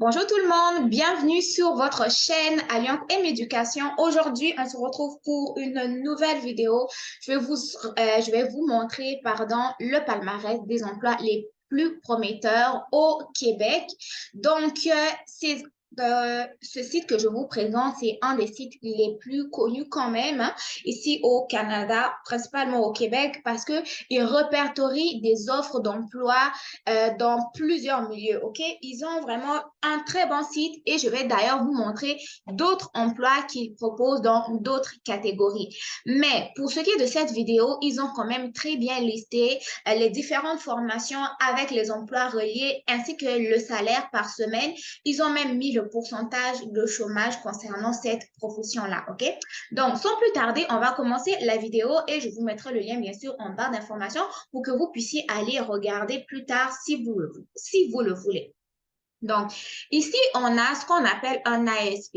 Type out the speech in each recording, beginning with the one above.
Bonjour tout le monde, bienvenue sur votre chaîne Alliance M Éducation. Aujourd'hui, on se retrouve pour une nouvelle vidéo. Je vais vous montrer, le palmarès des emplois les plus prometteurs au Québec. Donc, ce site que je vous présente, c'est un des sites les plus connus quand même, hein, ici au Canada, principalement au Québec, parce que il répertorie des offres d'emploi dans plusieurs milieux, OK? Ils ont vraiment un très bon site et je vais d'ailleurs vous montrer d'autres emplois qu'ils proposent dans d'autres catégories. Mais pour ce qui est de cette vidéo, ils ont quand même très bien listé les différentes formations avec les emplois reliés ainsi que le salaire par semaine. Ils ont même mis le pourcentage de chômage concernant cette profession-là, OK? Donc, sans plus tarder, on va commencer la vidéo et je vous mettrai le lien, bien sûr, en barre d'informations pour que vous puissiez aller regarder plus tard si vous le voulez. Donc, ici, on a ce qu'on appelle un ASP.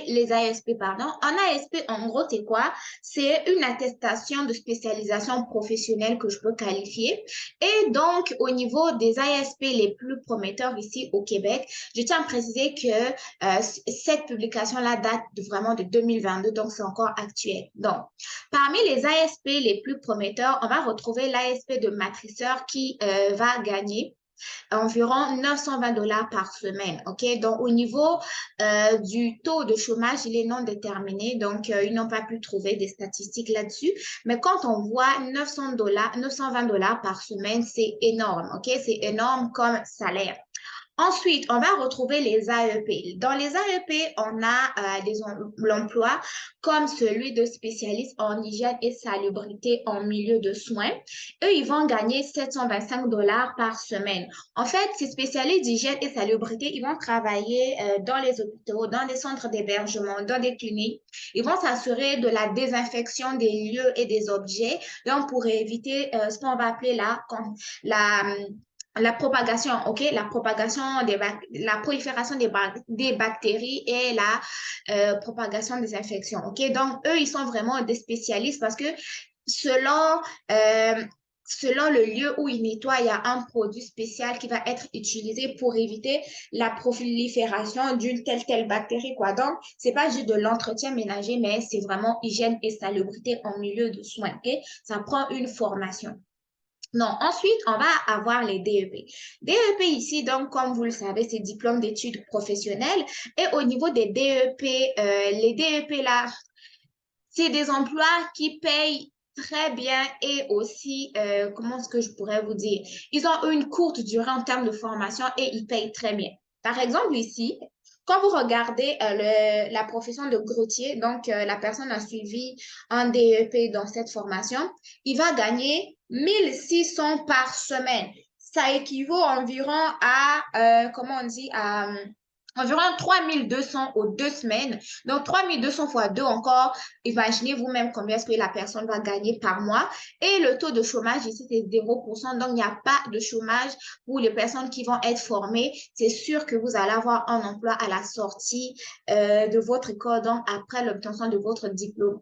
Les ASP, pardon. Un ASP, en gros, c'est quoi? C'est une attestation de spécialisation professionnelle que je peux qualifier. Et donc, au niveau des ASP les plus prometteurs ici au Québec, je tiens à préciser que cette publication-là date vraiment de 2022, donc c'est encore actuel. Donc, parmi les ASP les plus prometteurs, on va retrouver l'ASP de matriceur qui va gagner environ 920 dollars par semaine. OK? Donc, au niveau du taux de chômage, il est non déterminé. Donc, ils n'ont pas pu trouver des statistiques là-dessus. Mais quand on voit 920 dollars par semaine, c'est énorme. OK? C'est énorme comme salaire. Ensuite, on va retrouver les AEP. Dans les AEP, on a l'emploi comme celui de spécialiste en hygiène et salubrité en milieu de soins. Eux, ils vont gagner 725 dollars par semaine. En fait, ces spécialistes d'hygiène et salubrité, ils vont travailler dans les hôpitaux, dans des centres d'hébergement, dans des cliniques. Ils vont s'assurer de la désinfection des lieux et des objets, donc pour éviter ce qu'on va appeler la la propagation, OK? La prolifération des bactéries et la propagation des infections, OK? Donc, eux, ils sont vraiment des spécialistes parce que selon, euh, selon le lieu où ils nettoient, il y a un produit spécial qui va être utilisé pour éviter la prolifération d'une telle bactérie, quoi. Donc, c'est pas juste de l'entretien ménager, mais c'est vraiment hygiène et salubrité en milieu de soins, OK? Ça prend une formation. Non, ensuite, on va avoir les DEP. DEP ici, donc, comme vous le savez, c'est diplôme d'études professionnelles. Et au niveau des DEP, les DEP là, c'est des emplois qui payent très bien et aussi, comment est-ce que je pourrais vous dire? Ils ont une courte durée en termes de formation et ils payent très bien. Par exemple, ici, quand vous regardez la profession de grutier, donc la personne a suivi un DEP dans cette formation, il va gagner 1600 par semaine. Ça équivaut environ comment on dit, à environ 3200 aux 2 semaines. Donc, 3200 fois 2 encore, imaginez vous-même combien est-ce que la personne va gagner par mois. Et le taux de chômage ici, c'est 0%. Donc, il n'y a pas de chômage pour les personnes qui vont être formées. C'est sûr que vous allez avoir un emploi à la sortie de votre école, donc après l'obtention de votre diplôme.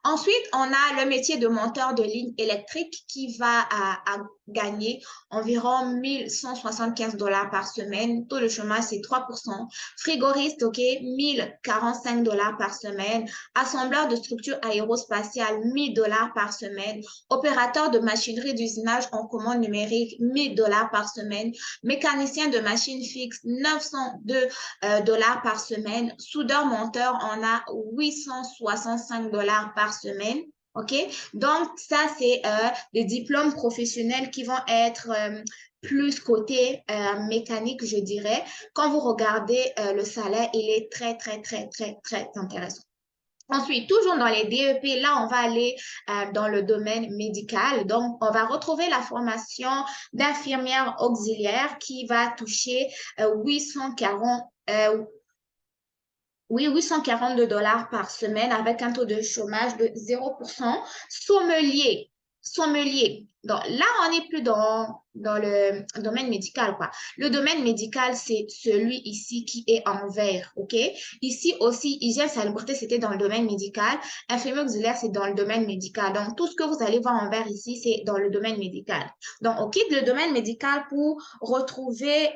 Ensuite, on a le métier de monteur de ligne électrique qui va à gagner environ 1175 dollars par semaine. Taux de chômage, c'est 3%. Frigoriste, OK, 1045 dollars par semaine. Assembleur de structures aérospatiales, 1000 dollars par semaine. Opérateur de machinerie d'usinage en commande numérique, 1000 dollars par semaine. Mécanicien de machine fixe, 902 dollars par semaine. Soudeur-monteur, on a 865 dollars par semaine. OK? Donc, ça, c'est des diplômes professionnels qui vont être plus côté mécanique, je dirais. Quand vous regardez le salaire, il est très, très, très, très, très intéressant. Ensuite, toujours dans les DEP, là, on va aller dans le domaine médical. Donc, on va retrouver la formation d'infirmière auxiliaire qui va toucher 840, Oui, 842 $ par semaine avec un taux de chômage de 0%. Sommelier, sommelier. Donc là, on n'est plus dans le domaine médical, quoi. Le domaine médical, c'est celui ici qui est en vert, OK? Ici aussi, hygiène, salubrité, c'était dans le domaine médical. Infirmier auxiliaire, c'est dans le domaine médical. Donc, tout ce que vous allez voir en vert ici, c'est dans le domaine médical. Donc, on quitte le domaine médical pour retrouver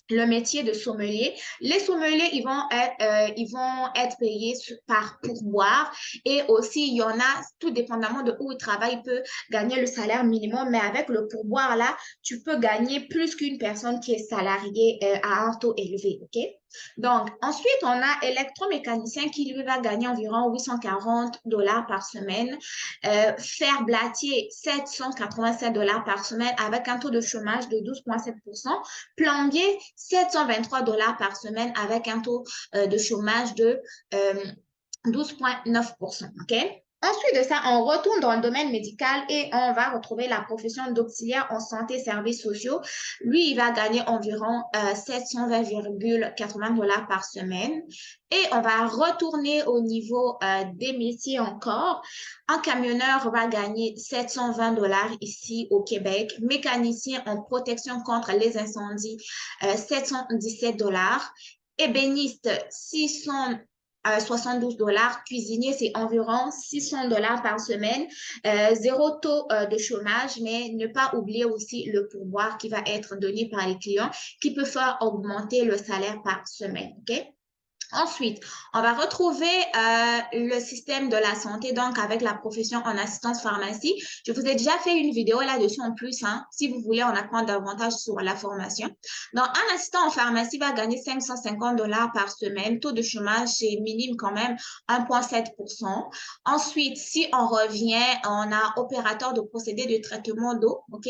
le métier de sommelier. Les sommeliers, ils vont être payés par pourboire et aussi, il y en a, tout dépendamment de où ils travaillent, ils peuvent gagner le salaire minimum, mais avec le pourboire, là, tu peux gagner plus qu'une personne qui est salariée à un taux élevé, OK? Donc, ensuite, on a électromécanicien qui, lui, va gagner environ 840 $ par semaine. Ferblattier, 787 $ par semaine avec un taux de chômage de 12,7%. Plombier, 723 $ par semaine avec un taux de chômage de 12,9%. OK? Ensuite de ça, on retourne dans le domaine médical et on va retrouver la profession d'auxiliaire en santé et services sociaux. Lui, il va gagner environ 720,80 $ par semaine. Et on va retourner au niveau des métiers encore. Un camionneur va gagner 720 $ ici au Québec. Mécanicien en protection contre les incendies, 717 $. Ébéniste, 672 $. Cuisinier, c'est environ 600 $ par semaine. Zéro taux de chômage, mais ne pas oublier aussi le pourboire qui va être donné par les clients qui peut faire augmenter le salaire par semaine. OK? Ensuite, on va retrouver le système de la santé, donc avec la profession en assistance pharmacie. Je vous ai déjà fait une vidéo là-dessus en plus, hein, si vous voulez en apprendre davantage sur la formation. Donc, un assistant en pharmacie va gagner 550 $ par semaine. Taux de chômage, c'est minime quand même, 1,7%. Ensuite, si on revient, on a opérateur de procédés de traitement d'eau, OK,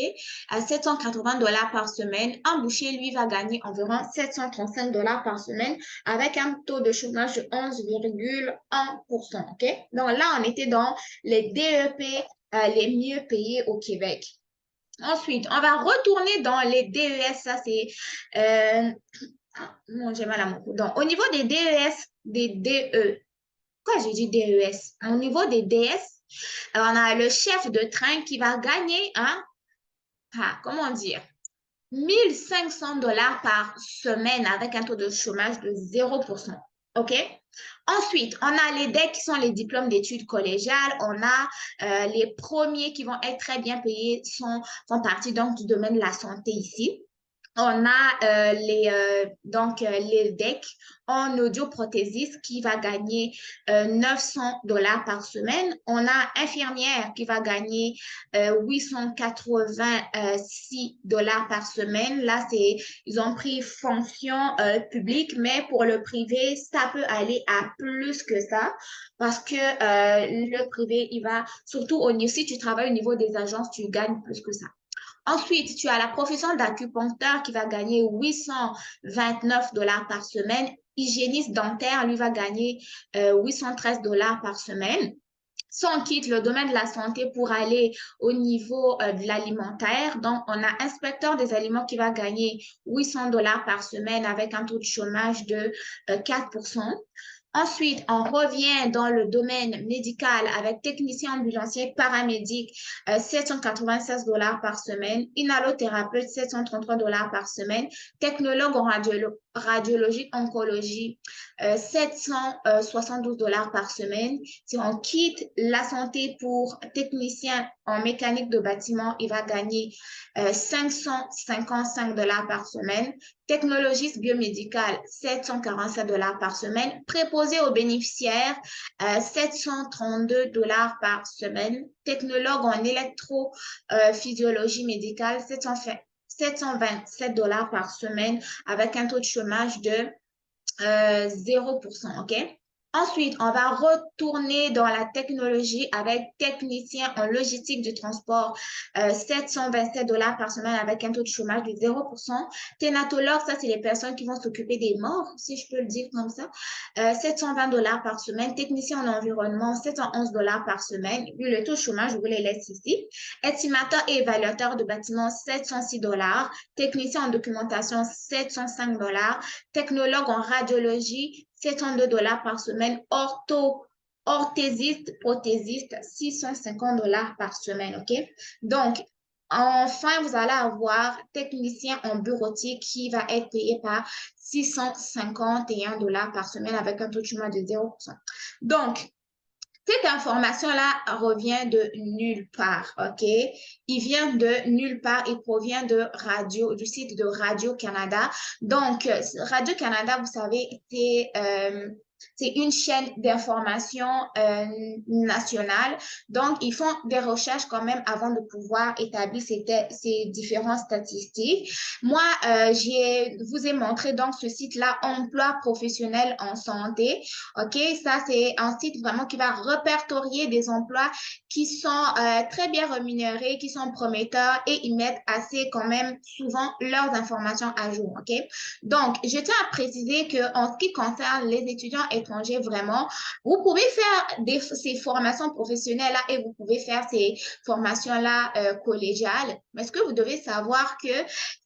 à 780 $ par semaine. Un boucher, lui, va gagner environ 735 $ par semaine avec un taux de chômage de 11,1%. OK? Donc là, on était dans les DEP les mieux payés au Québec. Ensuite, on va retourner dans les DES. Ça, c'est... non, j'ai mal à mon cou. Donc, au niveau des DES, des DE, quoi j'ai dit DES? Au niveau des DS, on a le chef de train qui va gagner, hein, comment dire, 1 500 $ par semaine avec un taux de chômage de 0%. OK? Ensuite, on a les DEC qui sont les diplômes d'études collégiales. On a les premiers qui vont être très bien payés, font partie donc du domaine de la santé ici. On a les DEC en audioprothésiste qui va gagner 900 $ par semaine. On a infirmière qui va gagner 886 $ par semaine. Là, ils ont pris fonction publique, mais pour le privé, ça peut aller à plus que ça parce que le privé, il va, surtout si tu travailles au niveau des agences, tu gagnes plus que ça. Ensuite, tu as la profession d'acupuncteur qui va gagner 829 $ par semaine. Hygiéniste dentaire, lui, va gagner 813 $ par semaine. Si on quitte le domaine de la santé pour aller au niveau de l'alimentaire, donc on a inspecteur des aliments qui va gagner 800 $ par semaine avec un taux de chômage de 4%. Ensuite, on revient dans le domaine médical avec technicien ambulancier paramédic, 796 $ par semaine, inhalothérapeute, 733 $ par semaine, technologue en radiologie, oncologie, 772 $ par semaine. Si on quitte la santé pour technicien en mécanique de bâtiment, il va gagner 555 $ par semaine. Technologiste biomédical, 747 $ par semaine. Préposé aux bénéficiaires, 732 $ par semaine. Technologue en électrophysiologie médicale, 727 $ par semaine avec un taux de chômage de 0%. OK? Ensuite, on va retourner dans la technologie avec technicien en logistique du transport, 727 $ par semaine avec un taux de chômage de 0%. Thénatologue, ça, c'est les personnes qui vont s'occuper des morts, si je peux le dire comme ça, 720 $ par semaine. Technicien en environnement, 711 $ par semaine. Puis le taux de chômage, je vous les laisse ici. Estimateur et évaluateur de bâtiment, 706 $. Technicien en documentation, 705 $. Technologue en radiologie, $702 par semaine. Orthésiste, prothésiste, $650 par semaine, OK? Donc, enfin, vous allez avoir technicien en bureautique qui va être payé par $651 par semaine avec un taux de chômage de 0%. Donc, cette information-là revient de nulle part, OK? Il vient de nulle part, il provient du site de Radio-Canada. Donc, Radio-Canada, vous savez, c'est une chaîne d'information nationale. Donc, ils font des recherches quand même avant de pouvoir établir ces différentes statistiques. Moi, vous ai montré donc ce site-là, Emploi professionnel en santé. OK, ça, c'est un site vraiment qui va répertorier des emplois qui sont très bien rémunérés, qui sont prometteurs et ils mettent assez quand même souvent leurs informations à jour. OK, donc, je tiens à préciser qu'en ce qui concerne les étudiants étrangers, vraiment, vous pouvez faire ces formations professionnelles-là et vous pouvez faire ces formations-là collégiales. Mais ce que vous devez savoir que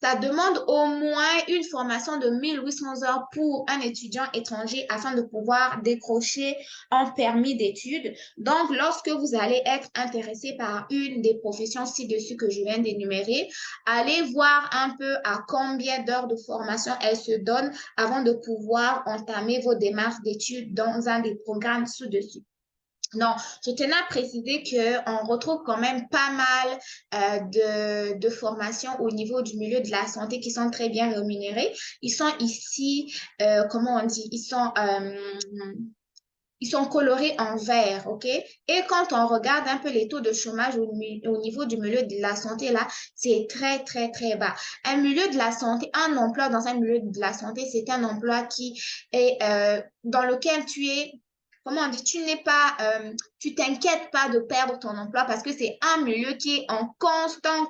ça demande au moins une formation de 1800 heures pour un étudiant étranger afin de pouvoir décrocher un permis d'études. Donc, lorsque vous allez être intéressé par une des professions ci-dessus que je viens d'énumérer, allez voir un peu à combien d'heures de formation elles se donnent avant de pouvoir entamer vos démarches d'études dans un des programmes ci-dessus. Non, je tenais à préciser qu'on retrouve quand même pas mal de formations au niveau du milieu de la santé qui sont très bien rémunérées. Ils sont ici, comment on dit, ils sont colorés en vert, OK? Et quand on regarde un peu les taux de chômage au niveau du milieu de la santé, là, c'est très, très, très bas. Un milieu de la santé, un emploi dans un milieu de la santé, c'est un emploi qui est dans lequel tu es, comment on dit, tu t'inquiètes pas de perdre ton emploi parce que c'est un milieu qui est en constant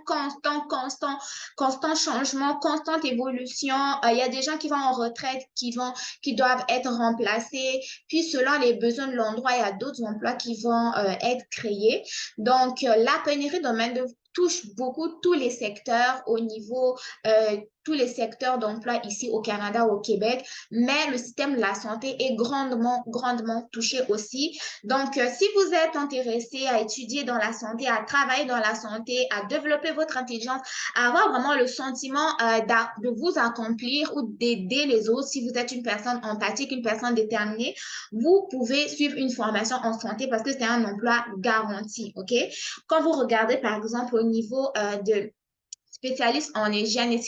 changement, constante évolution. Il y a des gens qui vont en retraite, qui doivent être remplacés. Puis, selon les besoins de l'endroit, il y a d'autres emplois qui vont être créés. Donc, la pénurie de main-d'œuvre touche beaucoup tous les secteurs tous les secteurs d'emploi ici au Canada, au Québec, mais le système de la santé est grandement touché aussi. Donc, si vous êtes intéressé à étudier dans la santé, à travailler dans la santé, à développer votre intelligence, à avoir vraiment le sentiment de vous accomplir ou d'aider les autres, si vous êtes une personne empathique, une personne déterminée, vous pouvez suivre une formation en santé parce que c'est un emploi garanti, OK? Quand vous regardez, par exemple, au niveau de spécialiste en hygiène et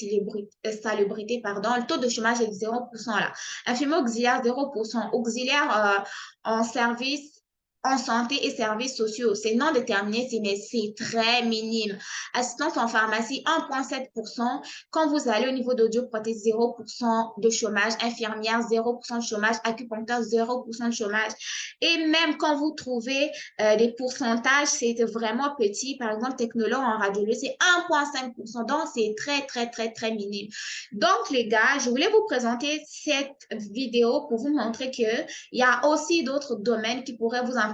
salubrité, pardon, le taux de chômage est de 0% là. Infirmier auxiliaire, 0%. Auxiliaire en service en santé et services sociaux, c'est non déterminé, mais c'est très minime. Assistance en pharmacie, 1,7%. Quand vous allez au niveau d'audioprothèse, 0% de chômage. Infirmière, 0% de chômage. Acupuncteur, 0% de chômage. Et même quand vous trouvez des pourcentages, c'est vraiment petit. Par exemple, technologue en radiologie, c'est 1,5%. Donc, c'est très, très, très, très minime. Donc, les gars, je voulais vous présenter cette vidéo pour vous montrer qu'il y a aussi d'autres domaines qui pourraient vous intéresser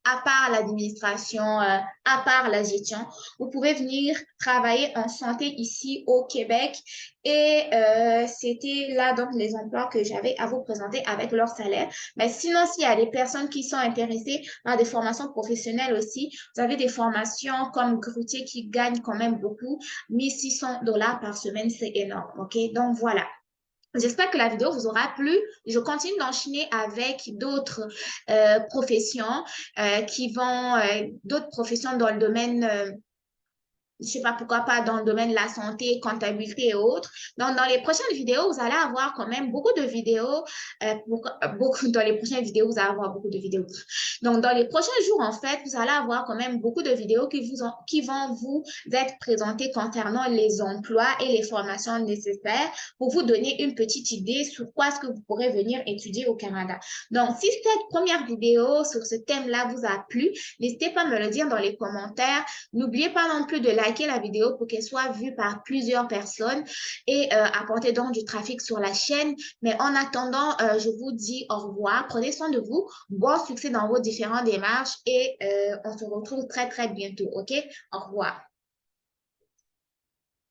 à part l'administration, à part la gestion. Vous pouvez venir travailler en santé ici au Québec et c'était là donc les emplois que j'avais à vous présenter avec leur salaire. Mais sinon, s'il y a des personnes qui sont intéressées par des formations professionnelles aussi, vous avez des formations comme grutier qui gagnent quand même beaucoup, $1,600 par semaine, c'est énorme, OK? Donc voilà. J'espère que la vidéo vous aura plu. Je continue d'enchaîner avec d'autres professions d'autres professions dans le domaine je sais pas pourquoi pas dans le domaine de la santé, comptabilité et autres. Donc, dans les prochaines vidéos, vous allez avoir quand même beaucoup de vidéos. Dans les prochaines vidéos, vous allez avoir beaucoup de vidéos. Donc, dans les prochains jours, en fait, vous allez avoir quand même beaucoup de vidéos qui vont vous être présentées concernant les emplois et les formations nécessaires pour vous donner une petite idée sur quoi est-ce que vous pourrez venir étudier au Canada. Donc, si cette première vidéo sur ce thème-là vous a plu, n'hésitez pas à me le dire dans les commentaires. N'oubliez pas non plus de liker la vidéo pour qu'elle soit vue par plusieurs personnes et apporter donc du trafic sur la chaîne. Mais en attendant, je vous dis au revoir. Prenez soin de vous. Bon succès dans vos différentes démarches et on se retrouve très, très bientôt. OK? Au revoir.